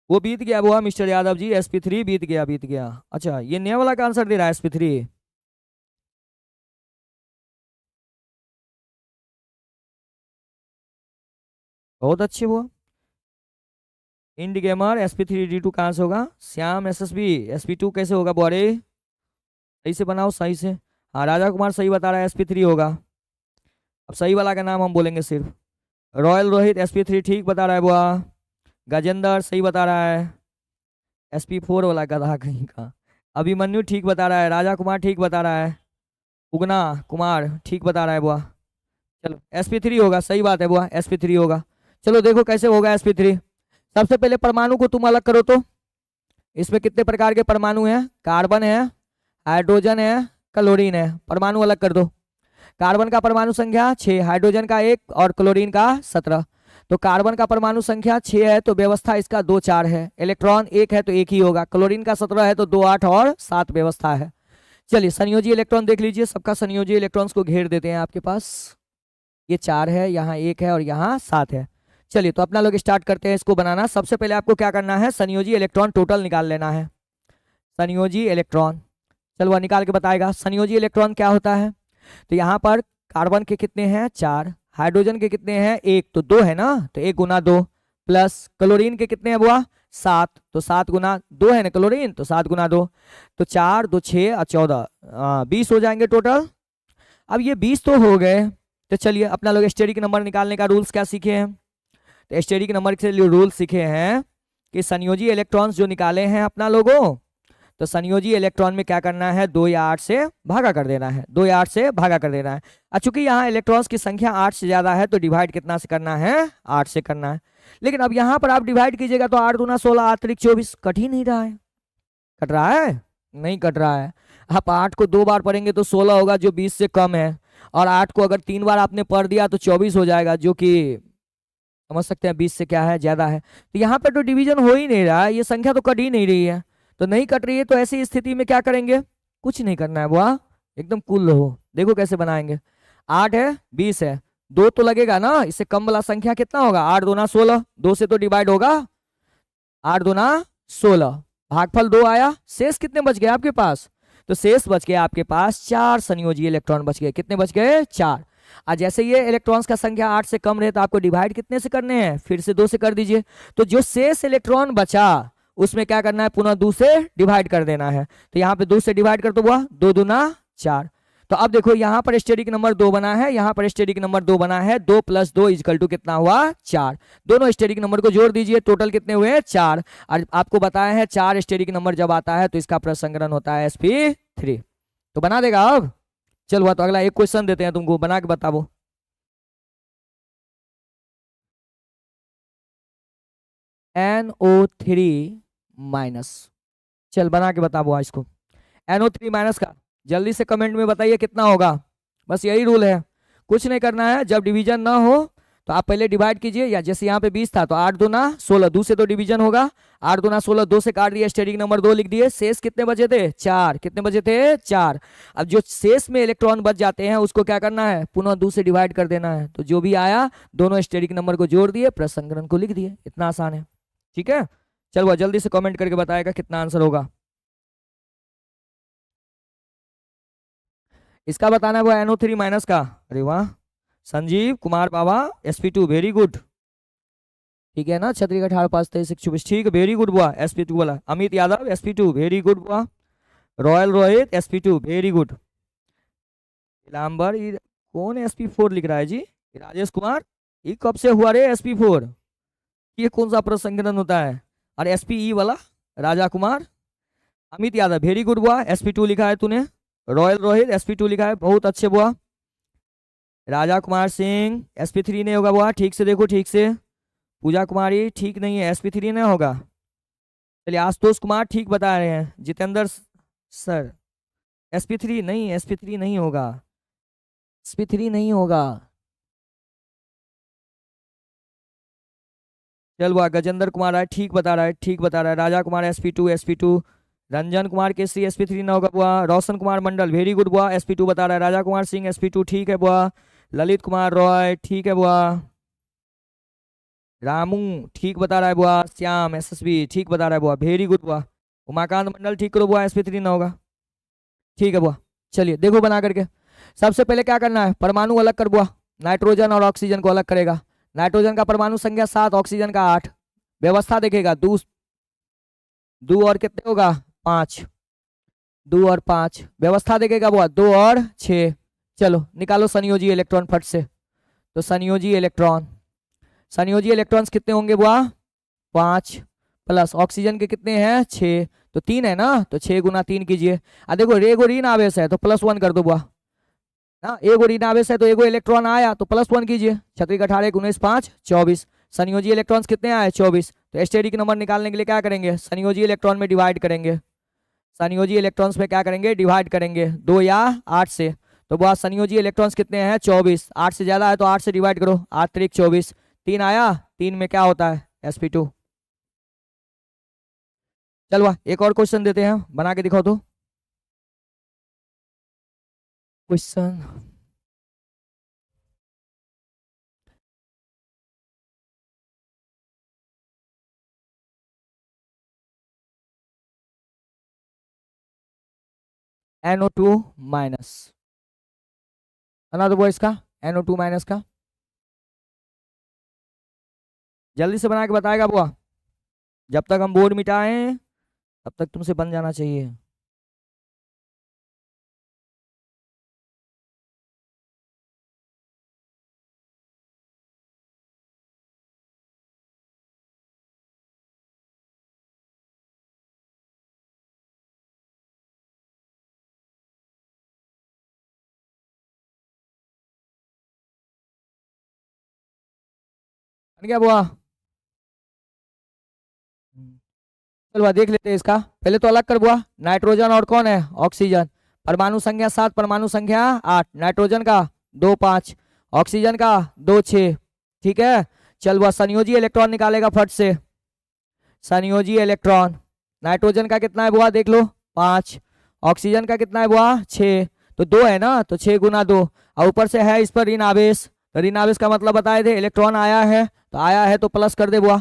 वो बीत गया वो मिस्टर यादव जी, sp3 बीत गया बीत गया, अच्छा ये नया वाला का आंसर दे रहा है sp3, बहुत अच्छे वो, इंड गेमर sp3d2 कहाँ से होगा, श्याम ssb sp2 कैसे होगा बोरे, सही से बनाओ सही से, हाँ राजा कुमार सही बता रहा है sp3 होगा, अब सही वाला का नाम हम बोलेंगे सिर्फ, रॉयल रोहित sp3 ठीक बता रहा है बुआ, गजेंद्र सही बता रहा है, sp4 वाला गधा कहीं का, अभिमन्यु ठीक बता रहा है, राजा कुमार ठीक बता रहा है, उगना कुमार ठीक बता रहा है बुआ, चलो sp3 होगा, सही बात है बुआ sp3 होगा, चलो देखो कैसे होगा sp3, सबसे पहले परमाणु को तुम अलग करो, तो इसमें कितने प्रकार के परमाणु हैं, कार्बन है, हाइड्रोजन है, क्लोरीन है, परमाणु अलग कर दो, कार्बन का परमाणु संख्या 6, हाइड्रोजन का 1 और क्लोरीन का 17, तो कार्बन का परमाणु संख्या 6 है तो व्यवस्था इसका 2 4 है, इलेक्ट्रॉन 1 है तो 1 ही होगा, क्लोरीन का 17 है तो 2 8 और 7 व्यवस्था है। चलिए संयोजी इलेक्ट्रॉन देख लीजिए, सबका संयोजी इलेक्ट्रॉन्स को घेर देते हैं आपके पास, ये 4 है, यहाँ 1 है और यहाँ 7 है। चलिए तो अपना लोग स्टार्ट करते हैं इसको बनाना, सबसे पहले आपको क्या करना है, संयोजी इलेक्ट्रॉन टोटल निकाल लेना है, संयोजी इलेक्ट्रॉन, चलो वह निकाल के बताएगा संयोजी इलेक्ट्रॉन क्या होता है, तो यहाँ पर कार्बन के कितने हैं 4, हाइड्रोजन के कितने हैं 1 तो 2 है ना, तो 1 गुना 2, प्लस क्लोरीन के कितने हैं बुआ 7, तो 7 गुना 2 है ना क्लोरीन, तो 7 गुना 2, तो 4 2 6 और 14 20 हो जाएंगे टोटल। अब ये 20 तो हो गए, तो चलिए अपना लोग स्टेरिक नंबर निकालने का रूल्स क्या सीखे हैं, तो स्टेरिक नंबर के लिए रूल सीखे हैं कि संयोजी इलेक्ट्रॉन्स जो निकाले हैं अपना लोगों, तो संयोजी इलेक्ट्रॉन में क्या करना है 2 या 8 से भागा कर देना है, 2 या 8 से भागा कर देना है, चूंकि यहाँ इलेक्ट्रॉन्स की संख्या 8 से ज्यादा है तो डिवाइड कितना से करना है 8 से करना है, लेकिन अब यहाँ पर आप डिवाइड कीजिएगा तो 8 दूना 16 8 24, कट ही नहीं रहा है, कट रहा है नहीं कट रहा है, आप 8 को 2 बार पढ़ेंगे तो 16 होगा जो 20 से कम है, और 8 को अगर 3 बार आपने पढ़ दिया तो 24 हो जाएगा जो कि समझ सकते हैं 20 से क्या है ज्यादा है, तो यहाँ पर तो डिवीजन हो ही नहीं रहा है, ये संख्या तो कट ही नहीं रही है, तो नहीं कट रही है तो ऐसी स्थिति में क्या करेंगे, कुछ नहीं करना है बुआ, एकदम कूल रहो, देखो कैसे बनाएंगे, 8 है 20 है 2 तो लगेगा ना, इससे कम वाला संख्या कितना होगा 8 दूना 16, 2 से तो डिवाइड होगा, 8 दूना 16, भागफल 2 आया, शेष कितने बच गए आपके पास, तो शेष बच गए आपके पास 4 संयोजी इलेक्ट्रॉन बच गए, कितने बच गए 4, और जैसे ये इलेक्ट्रॉन्स का संख्या 8 से कम रहे तो आपको डिवाइड कितने से करने हैं, फिर से 2 से कर दीजिए। तो जो शेष इलेक्ट्रॉन बचा उसमें क्या करना है, पुनः 2 से डिवाइड कर देना है। तो यहाँ पे 2 से डिवाइड कर दो, हुआ 2 दूना 4। तो अब देखो यहाँ पर स्टेरिक नंबर 2 बना है, यहाँ पर स्टेरिक नंबर 2 बना है। 2 + 2 = कितना हुआ, 4। दोनों स्टेरिक नंबर को जोड़ दीजिए, टोटल कितने हुए, 4। और आपको बताया है 4 स्टेरिक नंबर जब आता है तो इसका प्रसंगरण होता है sp3। तो बना देगा अब। चलो तो अगला एक क्वेश्चन देते हैं तुमको, बना के बताओ। NO3-। चल बना के बताओ इसको। NO3- का जल्दी से कमेंट में बताइए कितना होगा। बस यही रूल है, कुछ नहीं करना है। जब डिवीजन ना हो तो आप पहले डिवाइड कीजिए, या जैसे यहाँ पे 20 था तो 8 दूना 16, 2 से तो डिवीजन होगा। 8 दूना 16, 2 से काट दिया, स्टेरिक नंबर 2 लिख दिए। शेष कितने बचे थे, 4। कितने बचे थे, 4। अब जो शेष में इलेक्ट्रॉन बच जाते हैं उसको क्या करना है, पुनः 2 से डिवाइड कर देना है। तो जो भी आया दोनों स्टेरिक नंबर को जोड़ दिए, प्रसंगरण को लिख दिए। इतना आसान है, ठीक है। चल वह जल्दी से कमेंट करके बताएगा कितना आंसर होगा। इसका बताना है वो NO3- का। अरे वाह, संजीव कुमार बाबा sp2, वेरी गुड। ठीक है ना, छतरी का 18 5 23 124, ठीक है, वेरी गुड बुआ। sp2 वाला Amit Yadav sp2, very good बुआ। Royal Rohit sp2, very good. इलाम्बर कौन sp4 लिख रहा है जी, राजेश कुमार, ये कब से हुआ रे sp4, ये कौन सा प्रसंगरण होता है। और spe वाला राजा कुमार, अमित यादव वेरी गुड बुआ, sp2 लिखा है तूने। रॉयल रोहित sp2 लिखा है, बहुत अच्छे बुआ। राजा कुमार सिंह sp3 नहीं होगा बुआ, ठीक से देखो, ठीक से। पूजा कुमारी ठीक नहीं है, sp3 नहीं होगा। चलिए आशुतोष कुमार ठीक बता रहे हैं। जितेंद्र सर sp3 नहीं, sp3 नहीं होगा, sp3 नहीं होगा। चल बुआ, गजेंद्र कुमार है ठीक बता रहा है, ठीक बता रहा है। राजा कुमार sp2। रंजन कुमार केसरी sp3 ना होगा बुआ। रोशन कुमार मंडल वेरी गुड बुआ, sp2 बता रहा है। राजा कुमार सिंह sp2 ठीक है बुआ। ललित कुमार रॉय ठीक है बुआ। रामू ठीक बता रहा है बुआ। श्याम SSB ठीक बता रहा है बुआ, वेरी गुड बुआ। उमाकांत मंडल ठीक करो बुआ, sp3 ना होगा, ठीक है बुआ। चलिए देखो बना करके। सबसे पहले क्या करना है, परमाणु अलग कर बुआ। नाइट्रोजन और ऑक्सीजन को अलग करेगा। नाइट्रोजन का परमाणु संख्या 7, ऑक्सीजन का 8। व्यवस्था देखेगा, 2 और कितने होगा, 5। 2 और 5 व्यवस्था देखेगा बुआ, 2 और 6। चलो निकालो संयोजी इलेक्ट्रॉन फट से। तो संयोजी इलेक्ट्रॉन्स कितने होंगे बुआ, 5 प्लस ऑक्सीजन के कितने हैं, 6। तो 3 है ना, तो 6 × 3 कीजिए। देखो एगो ऋण आवेश है तो +1 कर दो बुआ ना। एगो ऋण आवेश है तो एगो इलेक्ट्रॉन आया तो +1 कीजिए। 36 18 19 5 24। संयोजी इलेक्ट्रॉन्स कितने आए, 24। तो स्टेरिक नंबर निकालने के लिए क्या करेंगे, संयोजी इलेक्ट्रॉन में डिवाइड करेंगे। संयोजी इलेक्ट्रॉन्स में क्या करेंगे, डिवाइड करेंगे 2 या 8 से। तो बुआ संयोजी इलेक्ट्रॉन्स कितने हैं, 24। 8 से ज्यादा है तो 8 से डिवाइड करो, 8 3 24। 3 आया, 3 में क्या होता है, sp2। चलो एक और क्वेश्चन देते हैं, बना के दिखाओ तो क्वेश्चन। NO2-। बना दो इसका, NO2- का। जल्दी से बना के बताएगा बुआ। जब तक हम बोर्ड मिटाएं तब तक तुमसे बन जाना चाहिए। बन गया बुआ। चलो देख लेते हैं इसका। पहले तो अलग कर बुआ, नाइट्रोजन और कौन है, ऑक्सीजन। परमाणु संख्या 7, परमाणु संख्या 8। नाइट्रोजन का 2 5, ऑक्सीजन का 2 6। ठीक है, चल बुआ संयोजी इलेक्ट्रॉन निकालेगा फट से। संयोजी इलेक्ट्रॉन नाइट्रोजन का कितना है बुआ, देख लो 5। ऑक्सीजन का कितना है बुआ, 6। तो 2 है ना, तो 6 × 2। और ऊपर से है इस पर ऋण आवेश। तो ऋण आवेश का मतलब बताए थे, इलेक्ट्रॉन आया है तो आया है तो प्लस कर दे बुआ।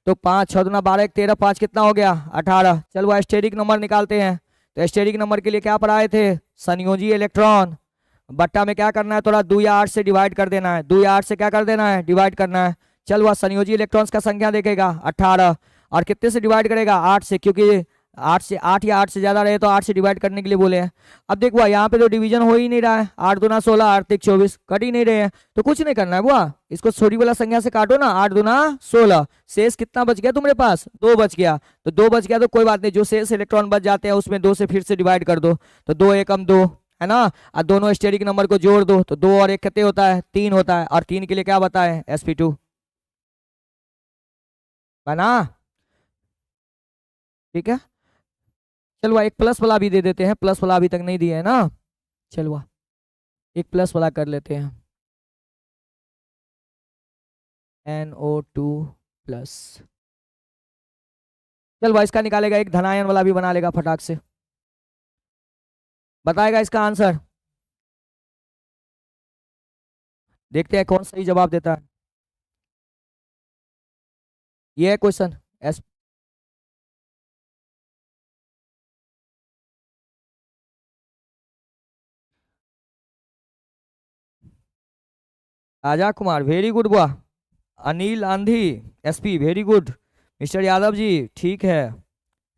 तो 5 6 दूना 12 1 13, 5 कितना हो गया, 18। चल वो स्टेरिक नंबर निकालते हैं। तो स्टेरिक नंबर के लिए क्या पढ़ाए थे, संयोजी इलेक्ट्रॉन बट्टा में क्या करना है, थोड़ा 2 या 8 से डिवाइड कर देना है, 2 या 8 से क्या कर देना है, डिवाइड करना है। चल वह संयोजी इलेक्ट्रॉन्स का संख्या देखेगा 18, और कितने से डिवाइड करेगा, 8 से, क्योंकि 8 से 8 या 8 से ज्यादा रहे तो 8 से डिवाइड करने के लिए बोले हैं। अब देख बुआ यहाँ पे तो डिवीजन हो ही नहीं रहा है, 8 दूना 16, 8 तिक 24, कट ही नहीं रहे हैं, तो कुछ नहीं करना है बुआ, इसको छोटी वाला संख्या से काटो ना, 8 दूना 16, शेष कितना बच गया तुम्हारे पास, 2 बच गया, तो 2 बच गया तो कोई बात नहीं, जो शेष इलेक्ट्रॉन बच जाते हैं उसमें 2 से फिर से डिवाइड कर दो, तो 2 एकम 2 है ना, और दोनों स्टेरिक नंबर को जोड़ दो, तो 2 और 1 कितने होता है, 3 होता है, और 3 के लिए क्या बताए, sp2 बना, ठीक है। चलो एक प्लस वाला भी दे देते हैं, प्लस वाला अभी तक नहीं दिया है ना, चलो एक प्लस वाला कर लेते हैं, NO2 प्लस। चल भाई इसका निकालेगा, एक धनायन वाला भी बना लेगा फटाक से, बताएगा इसका आंसर, देखते हैं कौन सही जवाब देता है। ये है questions, Raja Kumar very good बुआ, Anil Andhi SP very good, mister Yadav ji ठीक है,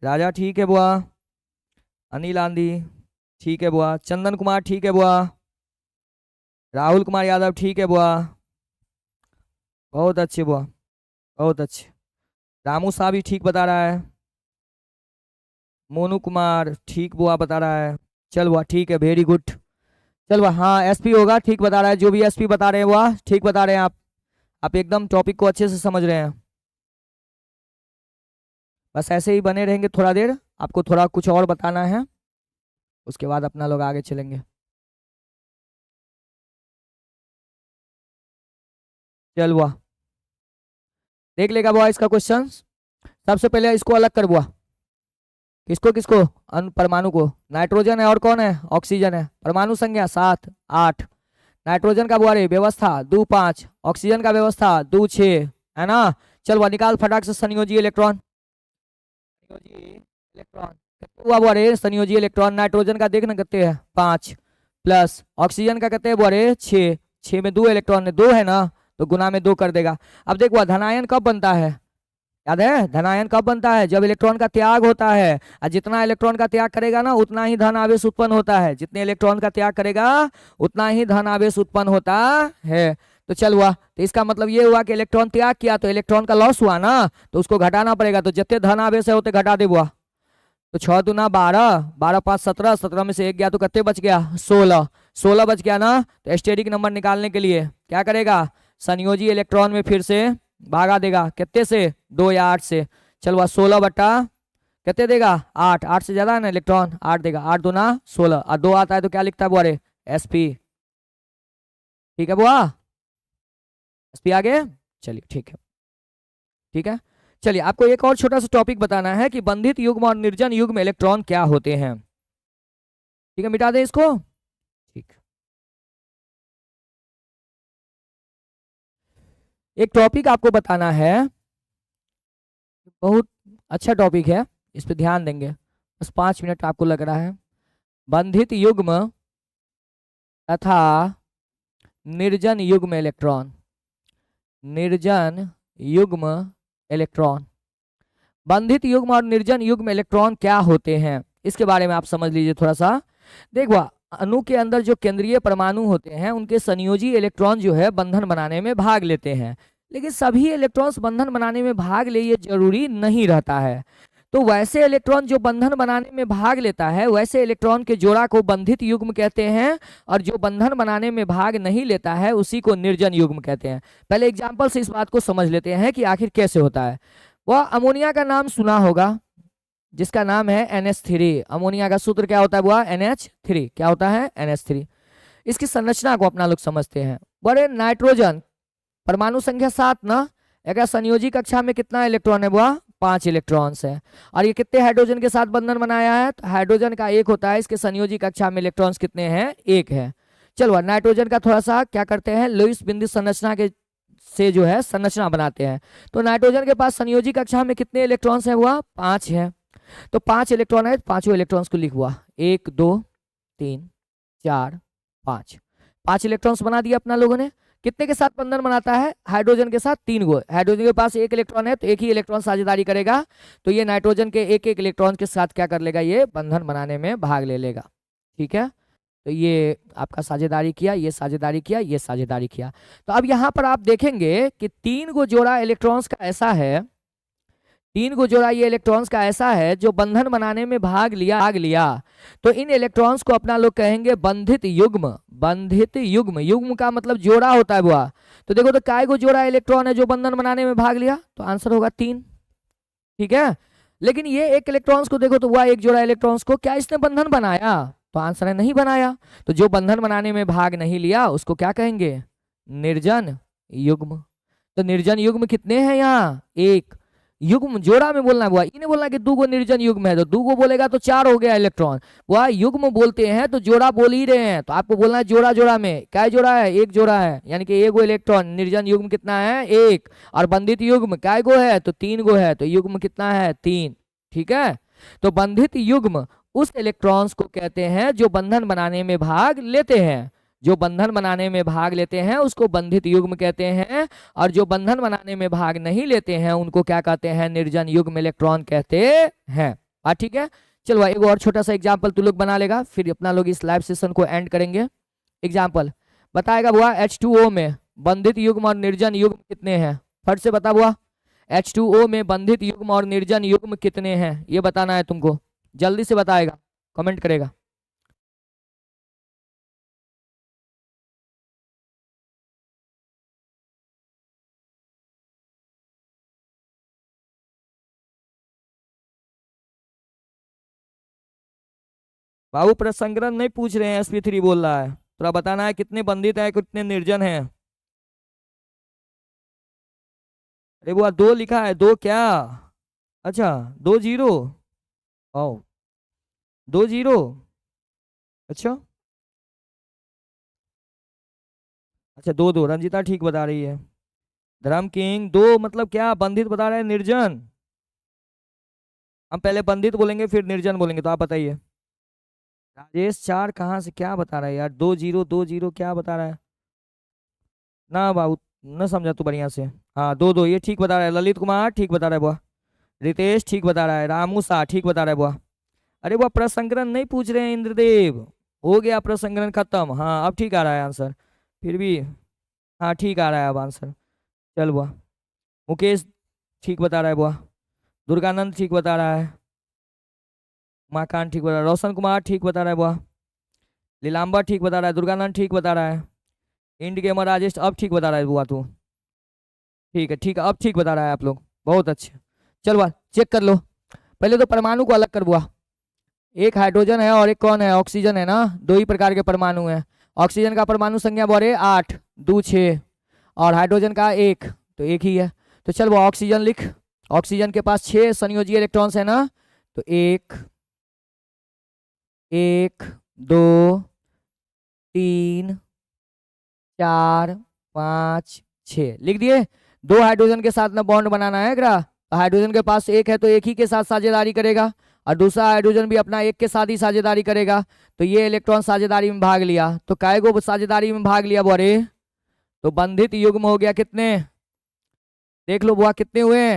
राजा ठीक है बुआ, अनिल आंधी ठीक है बुआ, चंदन कुमार ठीक है बुआ, राहुल कुमार यादव ठीक है बुआ, बहुत अच्छे बुआ, बहुत अच्छे, रामू साहब भी ठीक बता रहा है, मोनू कुमार ठीक बुआ बता रहा है, चल बुआ ठीक है वेरी गुड, चल बुआ हाँ SP होगा, ठीक बता रहा है, जो भी SP बता रहे हैं बुआ ठीक बता रहे हैं आप एकदम टॉपिक को अच्छे से समझ रहे हैं, बस ऐसे ही बने रहेंगे थोड़ा देर, आपको थोड़ा कुछ और बताना है, उसके बाद अपना लोग आगे चलेंगे। चल बुआ देख लेगा बुआ इसका क्वेश्चन, सबसे पहले इसको अलग कर बुआ, किसको किसको, परमाणु को, नाइट्रोजन है और कौन है, ऑक्सीजन है, परमाणु संख्या 7 8, नाइट्रोजन का बुआ रे व्यवस्था 2 5, ऑक्सीजन का व्यवस्था 2 6, है ना। चल बुआ निकाल फटाक से संयोजी इलेक्ट्रॉन, संयोजी इलेक्ट्रॉन हुआ बुआ रे, संयोजी इलेक्ट्रॉन नाइट्रोजन का देखना कितने है 5, प्लस ऑक्सीजन का कितने बुआ रे 6, 6 में 2 इलेक्ट्रॉन है, 2 है ना, तो गुना में 2 कर देगा। अब देखो धनायन कब बनता है, याद है धनायन कब बनता है, जब इलेक्ट्रॉन का त्याग होता है, और जितना इलेक्ट्रॉन का त्याग करेगा ना उतना ही धन आवेश उत्पन्न होता है, जितने इलेक्ट्रॉन का त्याग करेगा उतना ही धन आवेश उत्पन्न होता है। तो चल हुआ, तो इसका मतलब ये हुआ कि इलेक्ट्रॉन त्याग किया तो इलेक्ट्रॉन का लॉस हुआ ना, तो उसको घटाना पड़ेगा, तो जितने धन आवेश है उतने घटा दे बुआ, तो 6 दूना 12, 12 5 17, 17 में से 1 गया तो कितने बच गया 16, 16 बच गया ना, तो स्टेरिक नंबर निकालने के लिए क्या करेगा, संयोजी इलेक्ट्रॉन में फिर से भागा देगा, कितने से 2 या 8 से, चल वह 16 बट्टा कितने देगा 8, 8 से ज्यादा है ना इलेक्ट्रॉन, 8 देगा, 8 दूना 16, और 2 आता है तो क्या लिखता है बुआ रे SP, ठीक है बुआ SP आगे, चलिए ठीक है, ठीक है। चलिए आपको एक और छोटा सा टॉपिक बताना है कि बंधित युग्म और निर्जन युग्म इलेक्ट्रॉन क्या होते हैं, ठीक है, मिटा दें इसको, ठीक। एक टॉपिक आपको बताना है, बहुत अच्छा टॉपिक है, इस पे ध्यान देंगे, बस 5 मिनट आपको लग रहा है, बंधित युग्म तथा निर्जन युग्म इलेक्ट्रॉन, निर्जन युग्म इलेक्ट्रॉन, बंधित युग्म और निर्जन युग्म इलेक्ट्रॉन क्या होते हैं इसके बारे में आप समझ लीजिए थोड़ा सा। देखो अणु के अंदर जो केंद्रीय परमाणु होते हैं उनके संयोजी इलेक्ट्रॉन जो है बंधन बनाने में भाग लेते हैं, लेकिन सभी इलेक्ट्रॉन्स बंधन बनाने में भाग ले ये जरूरी नहीं रहता है, तो वैसे इलेक्ट्रॉन जो बंधन बनाने में भाग लेता है वैसे इलेक्ट्रॉन के जोड़ा को बंधित युग्म कहते हैं, और जो बंधन बनाने में भाग नहीं लेता है उसी को निर्जन युग्म कहते हैं। पहले एग्जाम्पल से इस बात को समझ लेते हैं कि आखिर कैसे होता है। वह अमोनिया का नाम सुना होगा जिसका नाम है NH3, अमोनिया का सूत्र क्या होता है वह NH3, क्या होता है NH3। इसकी संरचना को अपना लोग समझते हैं, बड़े नाइट्रोजन परमाणु संख्या 7 ना, एक संयोजी कक्षा में कितना इलेक्ट्रॉन है वह 5 इलेक्ट्रॉन्स है, और ये कितने हाइड्रोजन के साथ बंधन बनाया है, तो हाइड्रोजन का 1 होता है, इसके संयोजी कक्षा में इलेक्ट्रॉन्स कितने हैं 1 है। चलो नाइट्रोजन का थोड़ा सा क्या करते हैं, लुईस बिंदु संरचना के से जो है संरचना बनाते हैं, तो नाइट्रोजन के पास संयोजी कक्षा में कितने इलेक्ट्रॉन्स है वह 5 है, तो 5 इलेक्ट्रॉन है, पांचों इलेक्ट्रॉन्स को लिख हुआ 1 2 3 4 5 5 इलेक्ट्रॉन्स बना दिया अपना लोगों ने। कितने के साथ बंधन बनाता है? हाइड्रोजन के साथ 3 गो। हाइड्रोजन के पास एक इलेक्ट्रॉन है तो एक ही इलेक्ट्रॉन साझेदारी करेगा, तो ये नाइट्रोजन के एक एक इलेक्ट्रॉन के साथ क्या कर लेगा? ये बंधन बनाने में भाग ले लेगा। ठीक है, तो ये आपका साझेदारी किया, ये साझेदारी किया, ये साझेदारी किया। तो अब यहाँ पर आप देखेंगे कि 3 गो जोड़ा इलेक्ट्रॉन्स का ऐसा है, 3 गो जोड़ा ये इलेक्ट्रॉन्स का ऐसा है जो बंधन बनाने में भाग लिया। तो इन इलेक्ट्रॉन्स को अपना लोग कहेंगे बंधित युग्म। बंधित युग्म, युग्म का मतलब जोड़ा होता है बुआ। तो देखो तो काय गो जोड़ा इलेक्ट्रॉन है जो बंधन बनाने में भाग लिया? तो आंसर होगा 3। ठीक है, लेकिन ये एक इलेक्ट्रॉन्स को देखो तो वह एक जोड़ा इलेक्ट्रॉन्स को क्या इसने बंधन बनाया? तो आंसर है नहीं बनाया। तो जो बंधन बनाने में भाग नहीं लिया उसको क्या कहेंगे? निर्जन युग्म। तो निर्जन युग्म कितने हैं यहाँ? 1। युग्म जोड़ा में बोलना हुआ, इन्हें बोलना कि 2 गो निर्जन युग्म है, तो 2 गो बोलेगा तो 4 हो गया इलेक्ट्रॉन। वह युग्म बोलते हैं तो जोड़ा बोल ही रहे हैं, तो आपको बोलना है जोड़ा जोड़ा में। क्या जोड़ा है? एक जोड़ा है, यानी कि 1 गो इलेक्ट्रॉन। निर्जन युग्म कितना है? 1। और बंधित युग्म क्या गो है? तो 3 गो है, तो युग्म कितना है? 3। ठीक है, तो बंधित युग्म उस इलेक्ट्रॉन्स को कहते हैं जो बंधन बनाने में भाग लेते हैं। जो बंधन बनाने में भाग लेते हैं उसको बंधित युग्म कहते हैं, और जो बंधन बनाने में भाग नहीं लेते हैं उनको क्या कहते हैं? निर्जन युग्म इलेक्ट्रॉन कहते हैं। बात ठीक है। चलो एक और छोटा सा एग्जाम्पल तू लोग बना लेगा, फिर अपना लोग इस लाइव सेशन को एंड करेंगे। एग्जाम्पल बताएगा बुआ, H2O में बंधित युग्म और निर्जन युग्म कितने हैं? फट से बता बुआ, H2O में बंधित युग्म और निर्जन युग्म कितने हैं? ये बताना है तुमको, जल्दी से बताएगा, कमेंट करेगा। बाबू प्रसंगरण नहीं पूछ रहे हैं, sp3 बोल रहा है। थोड़ा बताना है कितने बंधित है कितने निर्जन है। अरे बुआ 2 लिखा है, 2 क्या? अच्छा 2 0। ओ 2 0। अच्छा अच्छा 2 2 रंजिता ठीक बता रही है। धर्म किंग 2 मतलब क्या? बंधित बता रहे हैं, निर्जन। हम पहले बंधित बोलेंगे फिर निर्जन बोलेंगे, तो आप बताइए। राजेश 4 कहाँ से क्या बता रहा है यार? 2 0 2 0 क्या बता रहा है ना बाबू? न समझा तू बढ़िया से। हाँ 2 2 ये ठीक बता रहा है। ललित कुमार ठीक बता रहा है बुआ। रितेश ठीक बता रहा है। रामू शाह ठीक बता रहा है बुआ। अरे बुआ प्रसंकरण नहीं पूछ रहे हैं इंद्रदेव, हो गया प्रसंकरण खत्म। हाँ अब ठीक आ रहा है आंसर, फिर भी हाँ ठीक आ रहा है अब आंसर। चल बुआ, मुकेश ठीक बता रहा है बुआ। दुर्गानंद ठीक बता रहा है। उमाकांत ठीक बता रहा है। रोशन कुमार ठीक बता रहा है बुआ। लीलांबर ठीक बता रहा है। दुर्गानंद ठीक बता रहा है। इंड गेमर राजेश अब ठीक बता रहा है बुआ तू। ठीक है ठीक है, अब ठीक बता रहा है आप लोग, बहुत अच्छे। चल बुआ चेक कर लो, पहले तो परमाणु को अलग कर बुआ। एक हाइड्रोजन है और एक कौन है? ऑक्सीजन है ना। 2 ही प्रकार के परमाणु हैं। ऑक्सीजन का परमाणु संख्या बोरे 8 2 6, और हाइड्रोजन का 1, तो 1 ही है। तो चल वो ऑक्सीजन लिख। ऑक्सीजन के पास 6 संयोजी इलेक्ट्रॉन्स है ना, तो 1 1 2 3 4 5 6 लिख दिए। 2 हाइड्रोजन के साथ ना बॉन्ड बनाना है ग्रा। हाइड्रोजन के पास 1 है तो 1 ही के साथ साझेदारी करेगा, और दूसरा हाइड्रोजन भी अपना 1 के साथ ही साझेदारी करेगा। तो ये इलेक्ट्रॉन साझेदारी में भाग लिया, तो काय को साझेदारी में भाग लिया बोरे? तो बंधित युग्म हो गया कितने? देख लो बुआ कितने हुए?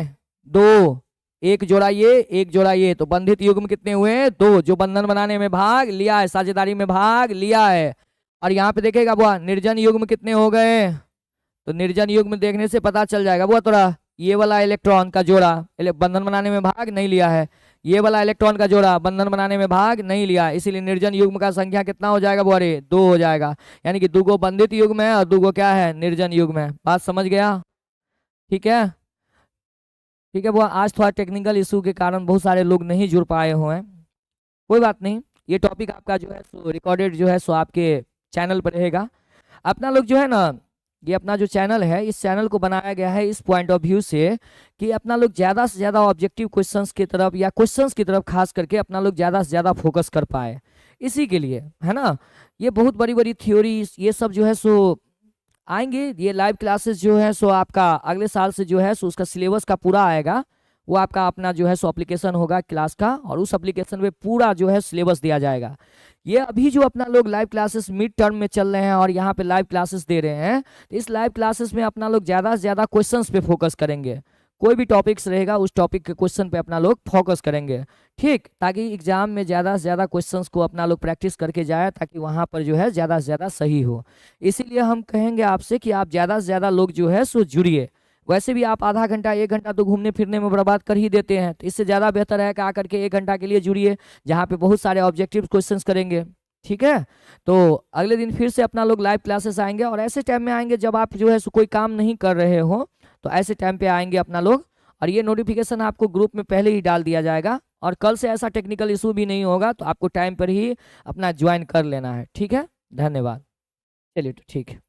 2। एक जोड़ा ये, एक जोड़ा ये, तो बंधित युग्म कितने हुए? 2, जो बंधन बनाने में भाग लिया है, साझेदारी में भाग लिया है। और यहाँ पे देखेगा बुआ निर्जन युग्म कितने हो गए? तो निर्जन युग्म देखने से पता चल जाएगा बुआ थोड़ा, ये वाला इलेक्ट्रॉन का जोड़ा बंधन बनाने में भाग नहीं लिया है, ये वाला इलेक्ट्रॉन का जोड़ा बंधन बनाने में भाग नहीं लिया, इसीलिए निर्जन युग्म का संख्या कितना हो जाएगा बुआ रे? 2 हो जाएगा। यानी कि 2 गो बंधित युग्म है और 2 गो क्या है? निर्जन युग्म है। बात समझ गया? ठीक है ठीक है बुआ, आज थोड़ा टेक्निकल इशू के कारण बहुत सारे लोग नहीं जुड़ पाए हुए हैं, कोई बात नहीं। ये टॉपिक आपका जो है सो रिकॉर्डेड जो है सो आपके चैनल पर रहेगा। अपना लोग जो है ना, ये अपना जो चैनल है, इस चैनल को बनाया गया है इस पॉइंट ऑफ व्यू से कि अपना लोग ज़्यादा से ज़्यादा ऑब्जेक्टिव क्वेश्चंस की तरफ या क्वेश्चंस की तरफ खास करके अपना लोग ज़्यादा से ज़्यादा फोकस कर पाए, इसी के लिए है ना। ये बहुत बड़ी बड़ी थ्योरी ये सब जो है सो आएंगे, ये लाइव क्लासेस जो है सो आपका अगले साल से जो है सो उसका सिलेबस का पूरा आएगा, वो आपका अपना जो है सो एप्लीकेशन होगा क्लास का, और उस एप्लीकेशन में पूरा जो है सिलेबस दिया जाएगा। ये अभी जो अपना लोग लाइव क्लासेस मिड टर्म में चल रहे हैं और यहाँ पे लाइव क्लासेस दे रहे हैं, तो इस लाइव क्लासेस में अपना लोग ज़्यादा से ज़्यादा क्वेश्चंस पे फोकस करेंगे। कोई भी टॉपिक्स रहेगा उस टॉपिक के क्वेश्चन पे अपना लोग फोकस करेंगे, ठीक, ताकि एग्जाम में ज़्यादा से ज़्यादा क्वेश्चंस को अपना लोग प्रैक्टिस करके जाए, ताकि वहाँ पर जो है ज़्यादा से ज़्यादा सही हो। इसीलिए हम कहेंगे आपसे कि आप ज़्यादा से ज़्यादा लोग जो है सो जुड़िए। वैसे भी आप आधा घंटा 1 घंटा तो घूमने फिरने में बर्बाद कर ही देते हैं, तो इससे ज़्यादा बेहतर है कि आकर के 1 घंटा के लिए जुड़िए, जहाँ पे बहुत सारे ऑब्जेक्टिव क्वेश्चंस करेंगे, ठीक है। तो अगले दिन फिर से अपना लोग लाइव क्लासेस आएंगे, और ऐसे टाइम में आएंगे जब आप जो है सो कोई काम नहीं कर रहे हो, तो ऐसे टाइम पे आएंगे अपना लोग, और ये नोटिफिकेशन आपको ग्रुप में पहले ही डाल दिया जाएगा। और कल से ऐसा टेक्निकल इशू भी नहीं होगा, तो आपको टाइम पर ही अपना ज्वाइन कर लेना है, ठीक है। धन्यवाद। चलिए तो ठीक है।